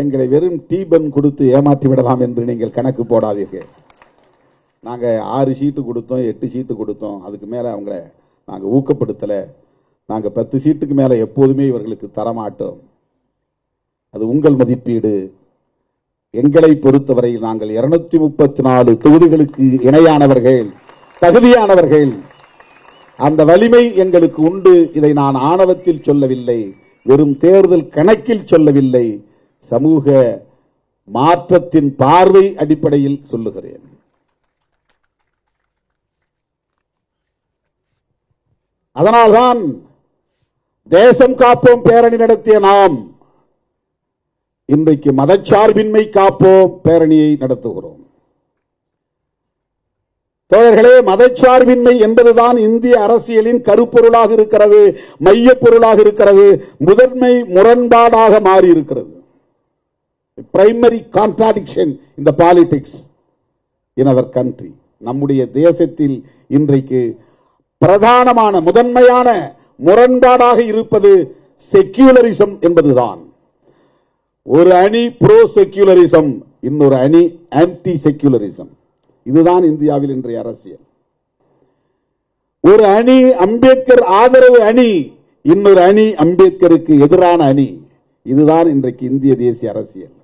எங்களை வெறும் டீபன் கொடுத்து ஏமாற்றி விடலாம் என்று நீங்கள் கணக்கு போடாதீர்கள். நாங்க 6 சீட்டு கொடுத்தோம், 8 சீட்டு கொடுத்தோம், அதுக்கு மேல அவங்கள நாங்க ஊக்கப்படுத்தல. நாங்க 10 சீட்டுக்கு மேல எப்போதுமே இவர்களுக்கு தரமாட்டோம். அது உங்கள் மதிப்பீடு. எங்களை பொறுத்தவரை நாங்கள் 234 தொகுதிகளுக்கு இணையானவர்கள், தகுதியானவர்கள். அந்த வலிமை எங்களுக்கு உண்டு. இதை நான் ஆணவத்தில் சொல்லவில்லை, வெறும் தேர்தல் கணக்கில் சொல்லவில்லை, சமூக மாற்றத்தின் பார்வை அடிப்படையில் சொல்லுகிறேன். அதனால்தான் தேசம் காப்போம் பேரணி நடத்திய நாம் இன்றைக்கு மதச்சார்பின்மை காப்போம் பேரணியை நடத்துகிறோம். தோழர்களே, மதச்சார்பின்மை என்பதுதான் இந்திய அரசியலின் கருப்பொருளாக இருக்கிறது, மையப் பொருளாக இருக்கிறது, முதன்மை முரண்பாடாக மாறி இருக்கிறது. Primary contradiction in the politics in our country. நம்முடைய தேசத்தில் இன்றைக்கு பிரதானமான முதன்மையான முரண்பாடாக இருப்பது செக்யூலரிசம் என்பதுதான். ஒரு அணி ப்ரோ செக்யூலரிசம், இன்னொரு அணி ஆன்டி செக்யூலரிசம். இதுதான் இந்தியாவில் இன்றைய அரசியல். ஒரு அணி அம்பேத்கர் ஆதரவு அணி, இன்னொரு அணி அம்பேத்கருக்கு எதிரான அணி. இதுதான் இன்றைக்கு இந்திய தேசிய அரசியல்.